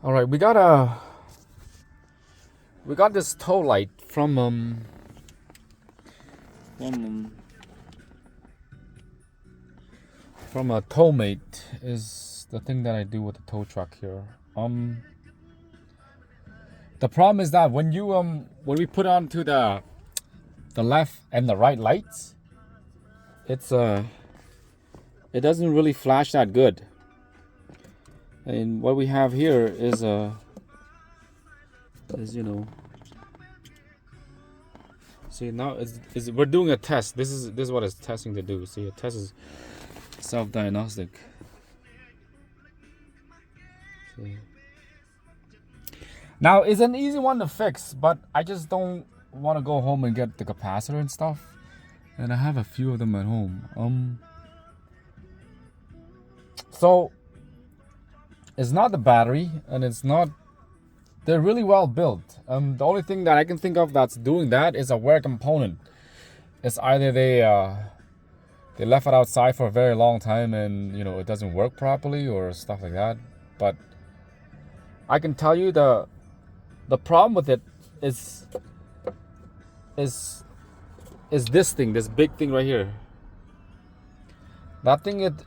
All right, we got this tow light from a Towmate is the thing that I do with the tow truck here. The problem is that when we put onto the left and the right lights, it doesn't really flash that good. And what we have here is see, now we're doing a test. This is what it's testing to do. See, a test is self-diagnostic. See. Now it's an easy one to fix, but I just don't want to go home and get the capacitor and stuff. And I have a few of them at home. So it's not the battery, and it's not. They're really well built. The only thing that I can think of that's doing that is a wear component. It's either they left it outside for a very long time and it doesn't work properly or stuff like that. But I can tell you the problem with it is this thing, this big thing right here. That thing it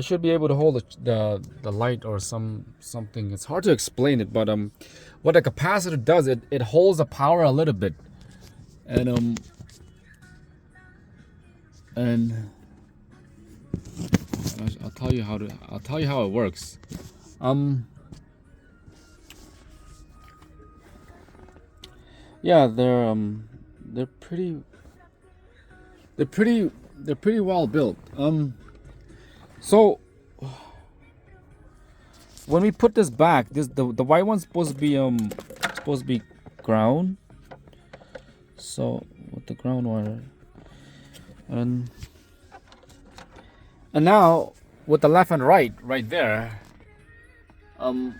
should be able to hold the light or something. It's hard to explain it, but what a capacitor does, it holds the power a little bit, and I'll tell you how it works. Yeah, they're pretty well built. So when we put this back, the white one's supposed to be ground. So with the ground wire, and now with the left and right there. Now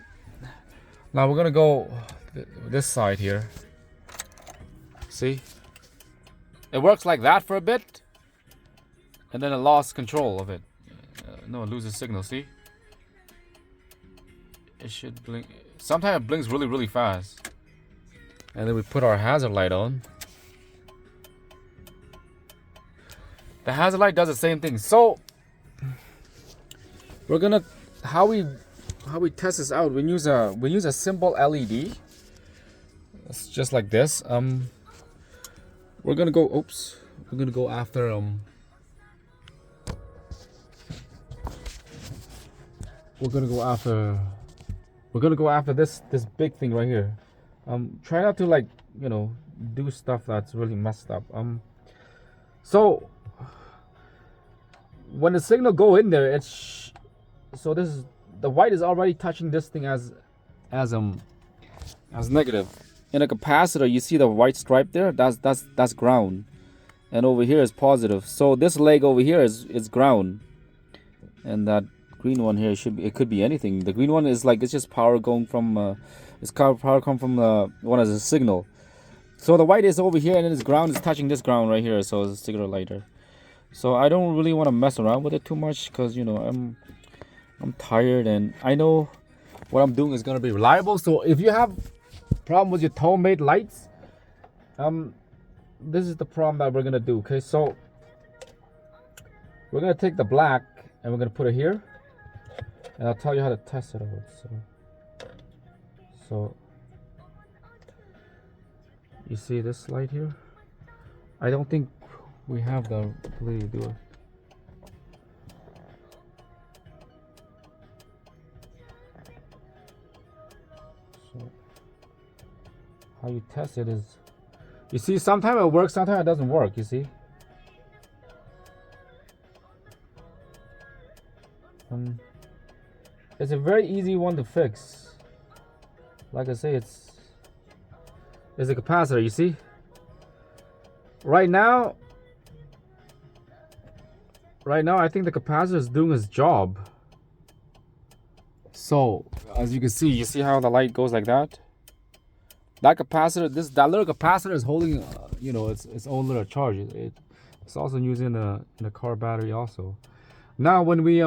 we're gonna go this side here. See, it works like that for a bit, and then it lost control of it. No, it loses signal. See, it should blink. Sometimes it blinks really, really fast. And then we put our hazard light on. The hazard light does the same thing. So we're gonna how we test this out. We use a simple LED. It's just like this. We're gonna go. Oops. We're gonna go after We're gonna go after this big thing right here. Try not to do stuff that's really messed up. So when the signal go in there, so this is the white is already touching this thing as negative. In a capacitor, you see the white stripe there. That's ground, and over here is positive. So this leg over here is ground, and that green one here it could be anything. The green one is it's just power going from power come from the one as a signal. So the white is over here, and then this ground is touching this ground right here. So it's a cigarette lighter. So I don't really want to mess around with it too much because I'm tired, and I know what I'm doing is gonna be reliable. So if you have problem with your Towmate lights, this is the problem that we're gonna do. Okay, so we're gonna take the black and we're gonna put it here. And I'll tell you how to test it out. So you see this light here? I don't think we have the ability to do it. So how you test it is, you see, sometimes it works, sometimes it doesn't work. You see? It's a very easy one to fix. Like I say, it's a capacitor. You see, right now I think the capacitor is doing its job. So as you see how the light goes like that. That capacitor, that little capacitor is holding, its own little charge. It's also using in a car battery also. Now when we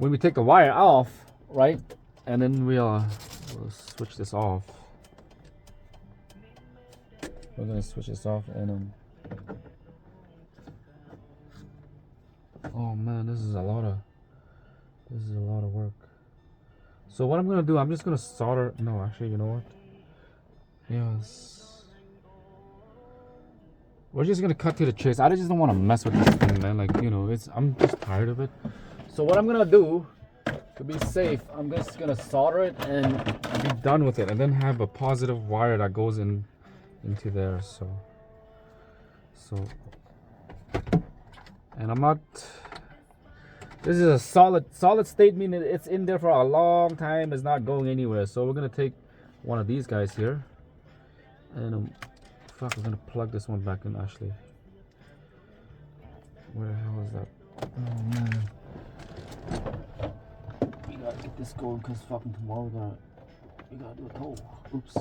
when we take the wire off, right, and then we'll switch this off. We're gonna switch this off and oh man, this is a lot of work. So what I'm gonna do, I'm just gonna solder. No, actually, you know what? Yes. We're just gonna cut to the chase. I just don't want to mess with this thing, man. Like, you know, I'm just tired of it. So what I'm gonna do, to be safe, I'm just gonna solder it and be done with it, and then have a positive wire that goes into there. So, and I'm not. This is a solid state, meaning it's in there for a long time. It's not going anywhere. So we're gonna take one of these guys here, and fuck, we're gonna plug this one back in. Actually, where the hell is that? Oh man, we gotta get this going because fucking tomorrow we gotta do a tow. Oops.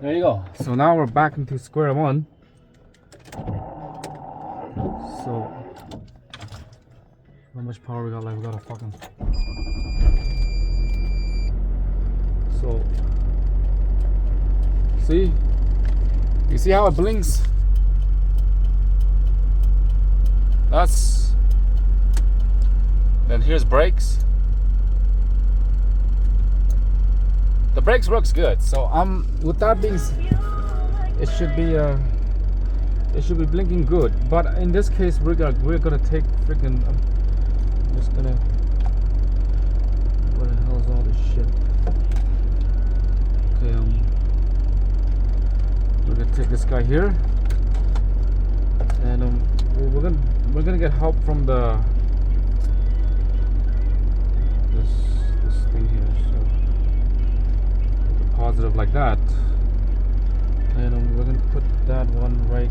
There you go. So now we're back into square one. So how much power we got left? We got a fucking. So see, you see how it blinks? Then here's brakes. The brakes works good, so with that being, it should be blinking good. But in this case, we're gonna take freaking. I'm just gonna. What the hell is all this shit? Okay, we're gonna take this guy here, and we're gonna get help from this thing here. So. Positive like that, and we're gonna put that one right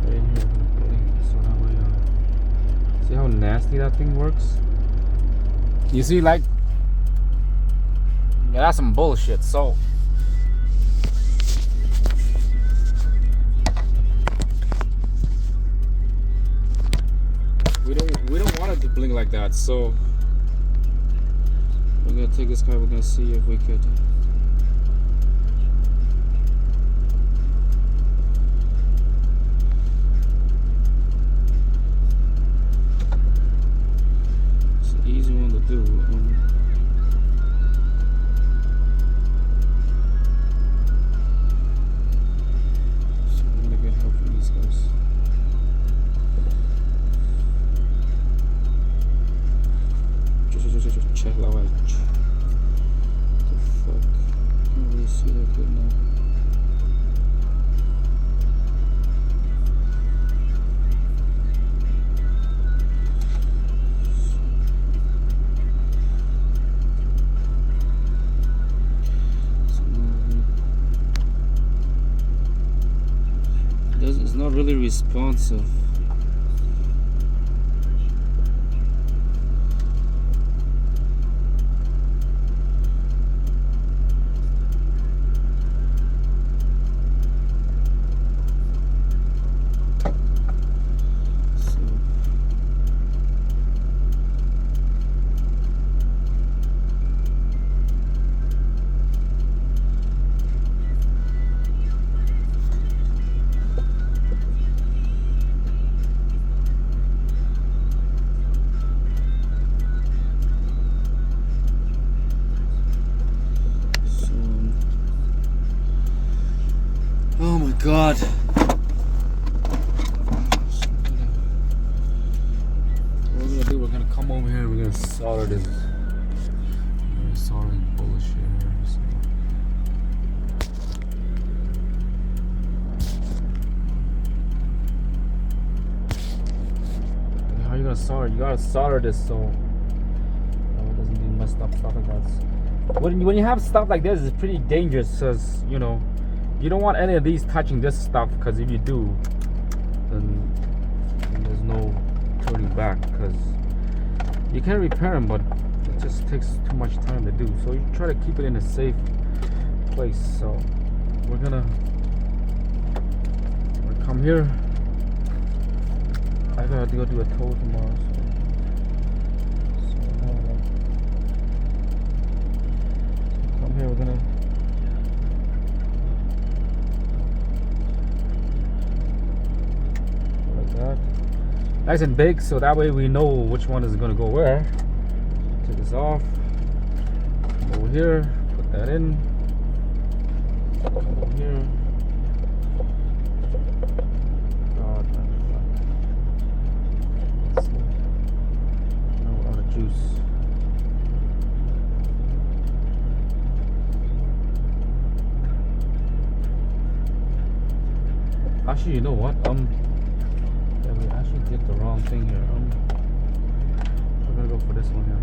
in here. We're gonna blink so that way. See how nasty that thing works? You see, like, yeah, that's some bullshit. So we don't want it to blink like that. So. We're gonna take this guy, we're gonna see if we could it's an easy one to do. So we're gonna get help from these guys. Check la wedge. The fuck? Can't really see that good now. It's not really responsive. Oh my god. What we're gonna do, we're gonna come over here and we're gonna solder this. We're gonna solder this bullshit here. So. How are you gonna solder? You gotta solder this so it doesn't get messed up, stuff like that. When you have stuff like this, it's pretty dangerous because, you know, you don't want any of these touching this stuff, because if you do, then there's no turning back, because you can repair them, but it just takes too much time to do. So you try to keep it in a safe place. So we're gonna come here. I gotta go do a tow tomorrow. So come here. We're gonna. That. Nice and big, so that way we know which one is going to go where. Take this off. Over here, put that in. Over here. God, let's see. No, out of juice. Actually, you know what? We actually did the wrong thing here. We're gonna go for this one here.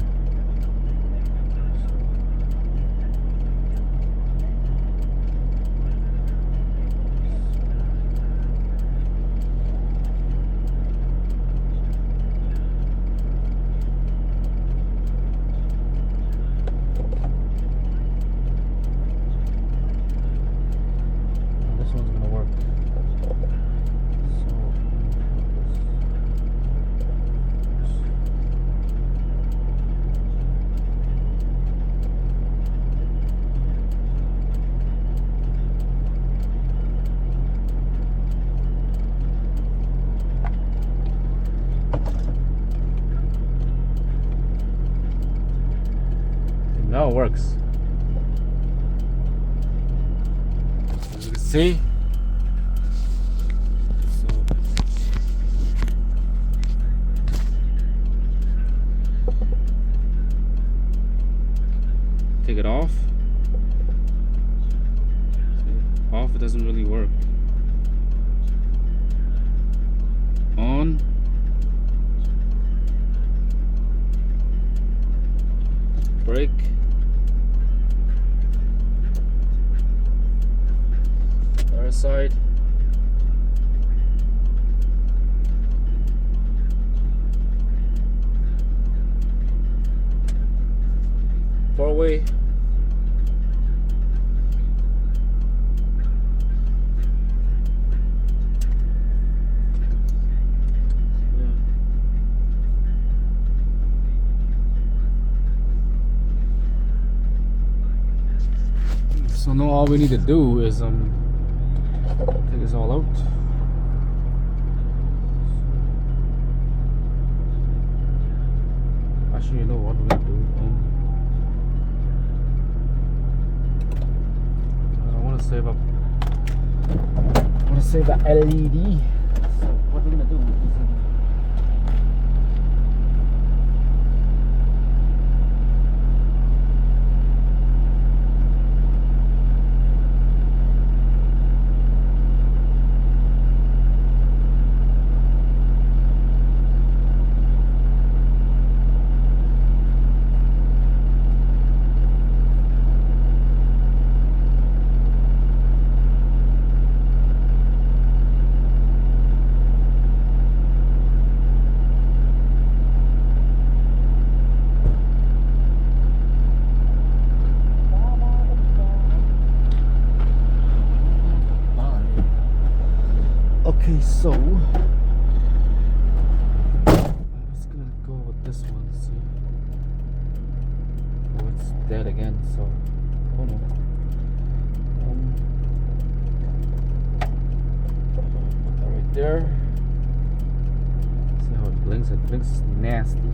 This one's gonna work. Now it works. As you can see. So take it off. Off, it doesn't really work. On. Brake. Other side. Four-way. So now all we need to do is take this all out. Actually, you know what we're gonna do? I want to save up. I want to save the LED. So what we're gonna do is. Okay, so I'm just gonna go with this one. See, oh, it's dead again. So, oh no. Put that right there. See how it blinks? It blinks nasty. I'm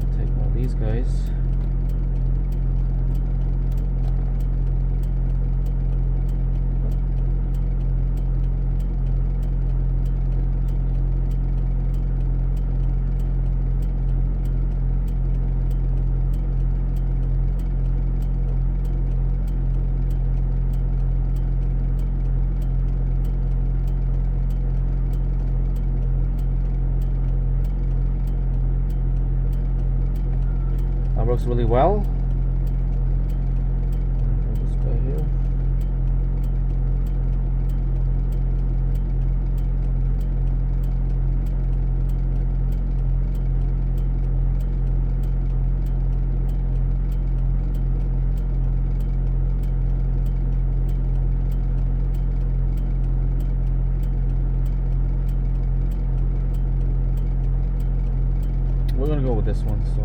gonna take one of these guys. Works really well. This guy here. this one, so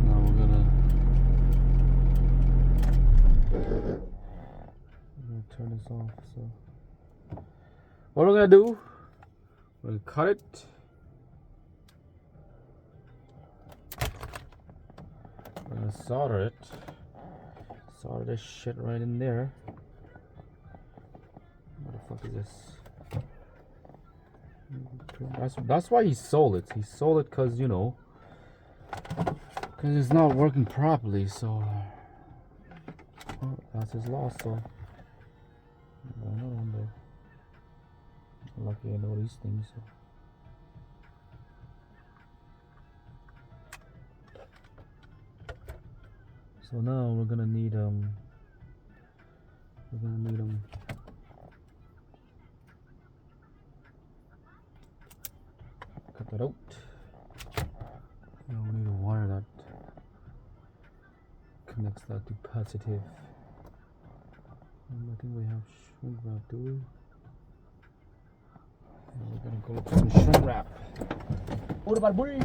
now we're gonna turn this off. So what we're gonna do, we're gonna cut it. We're gonna solder it. Solder this shit right in there. What the fuck is this? That's why he sold it. He sold it because, you know, because it's not working properly. So well, that's his loss. So I don't know, but lucky I know these things. So now we're gonna need cut that out. Now we need a wire that connects that to positive. I think we have shrink wrap, do we? And we're gonna go look for some shrink wrap. What about bull?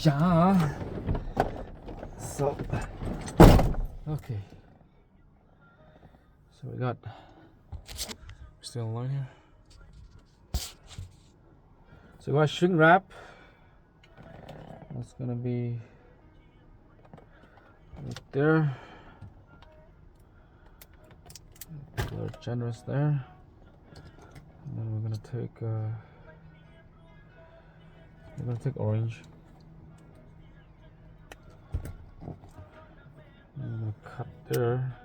Yeah. So, okay. So we got, still in line here. So we got shrink wrap. That's gonna be right there. A little generous there. And then we're gonna take orange. I'm gonna cut there.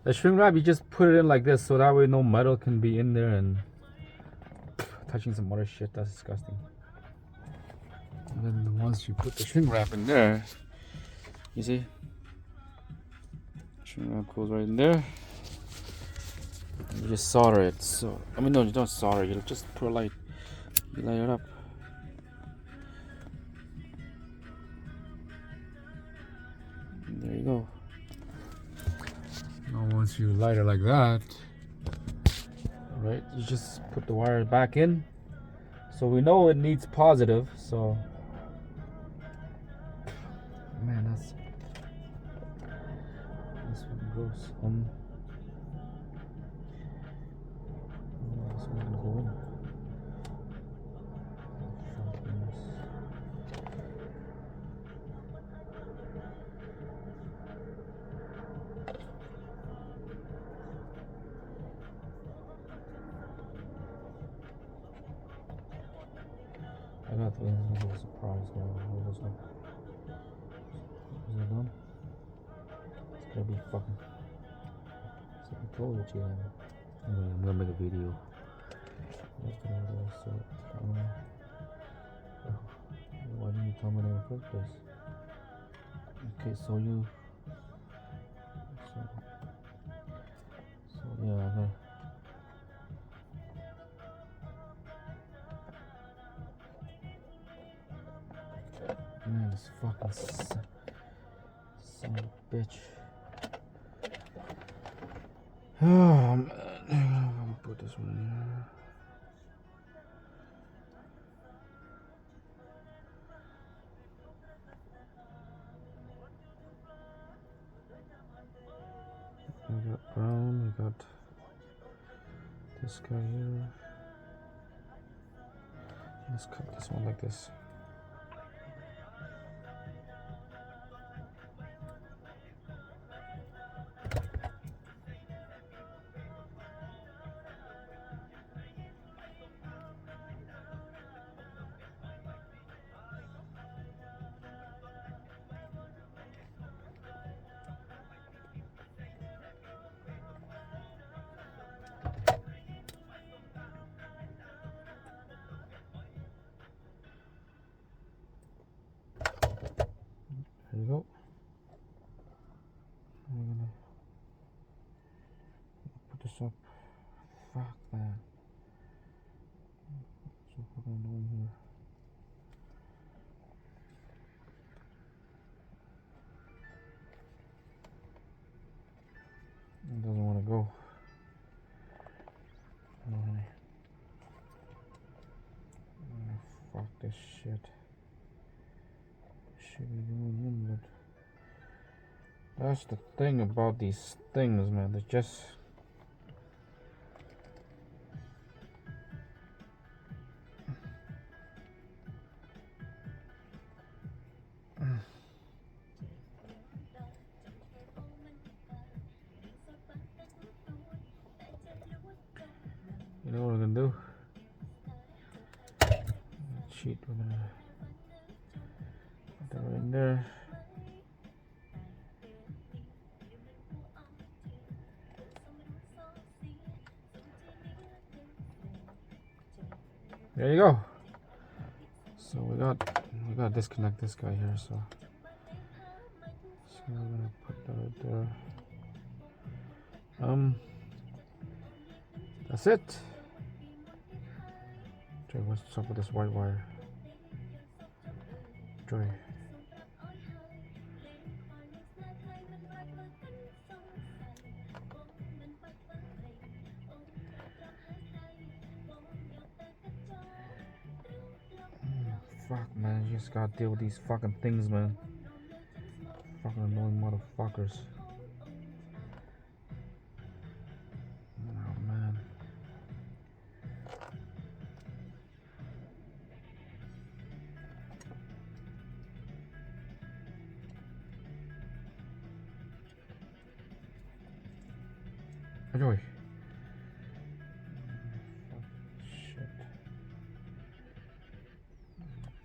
The shrink wrap, you just put it in like this, so that way no metal can be in there and touching some other shit. That's disgusting. And then once you put the shrink wrap in there, you see, shrink wrap goes right in there. And you just solder it. So I mean, no, you don't solder. You just put a light. You light it up. And there you go. Now once Once you light it like that, right, you just put the wire back in. So we know it needs positive, so man, that's fucking gross. This one's gonna go in. I got the little surprise now. What was that? Is it done? It's gonna be fucking. So I told you, I'm gonna make a video. So, why didn't you tell me that in the first place? Okay, so you. So yeah, I got. Man, this fucking son of a bitch. Oh man, I'm gonna put this one in here. We got brown, we got this guy here. Let's cut this one like this. There you go. I'm gonna put this up. Fuck, man. So fucking annoying here. It doesn't want to go. Oh, honey. Oh, fuck this shit. Should be going in, but that's the thing about these things, man. They're just. You know what I'm gonna do? Cheat, we're gonna put that right in there. There you go. So we got to disconnect this guy here. So we're gonna put that right there. That's it. Joy, what's up with this white wire? Joy. Fuck, man, you just gotta deal with these fucking things, man. Fucking annoying motherfuckers. Oh, man. Enjoy. Shit.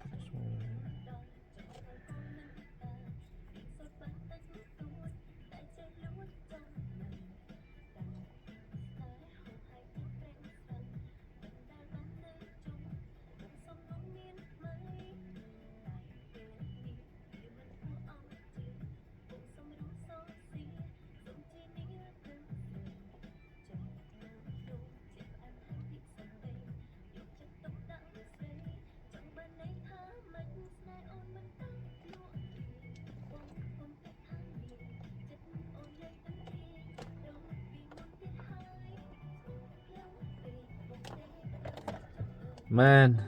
Put this one over here. Man.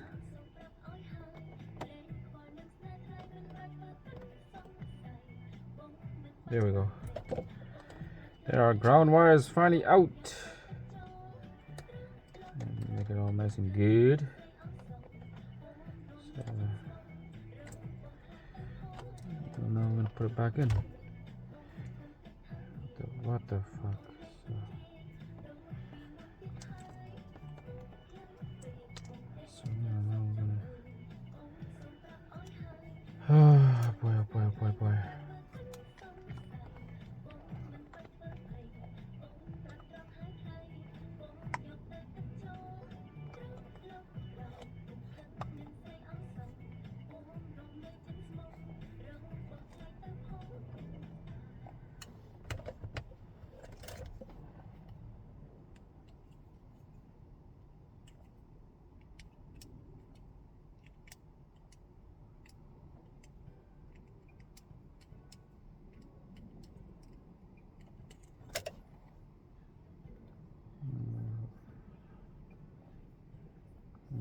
There we go. There are ground wires finally out. And make it all nice and good. So, now I'm gonna put it back in. What the fuck? So yeah, now we're gonna. Oh boy! Oh boy! Oh boy! Boy!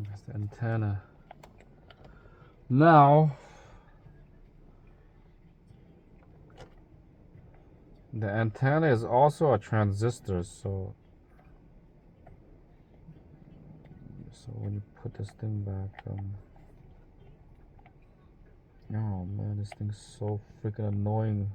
That's the antenna. Now, the antenna is also a transistor, so when you put this thing back, oh man, this thing's so freaking annoying.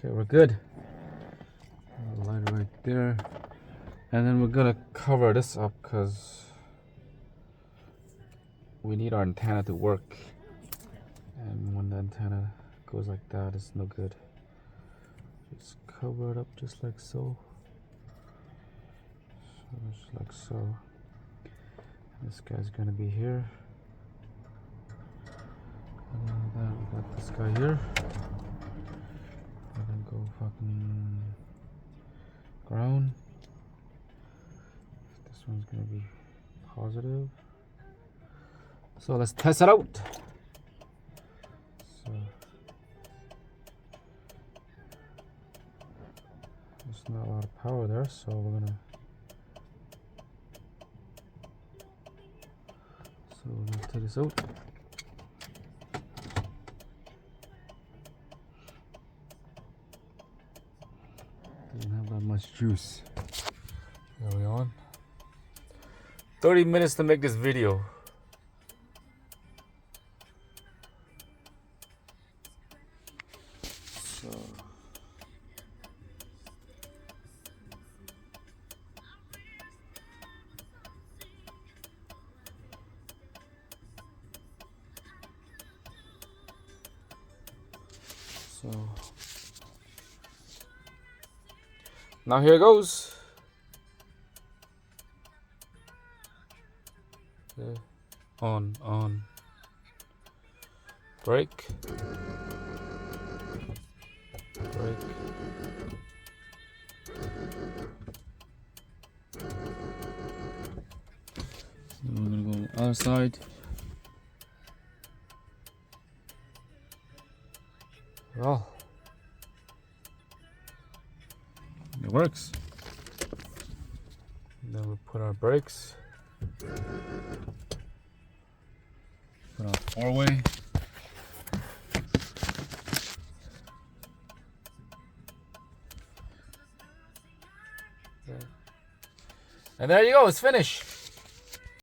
Okay, we're good. Light right there. And then we're gonna cover this up because we need our antenna to work. And when the antenna goes like that, it's no good. Just cover it up just like so. Just like so. This guy's gonna be here. And then we got this guy here. We're gonna go fucking ground. This one's gonna be positive. So let's test it out. So there's not a lot of power there, so we're gonna take this out. Doesn't have that much juice. There we on. 30 minutes to make this video. So now here it goes. Okay. On. Break. So we're gonna go on the other side. Well, it works. And then we put our brakes. Put our four-way. And there you go, it's finished.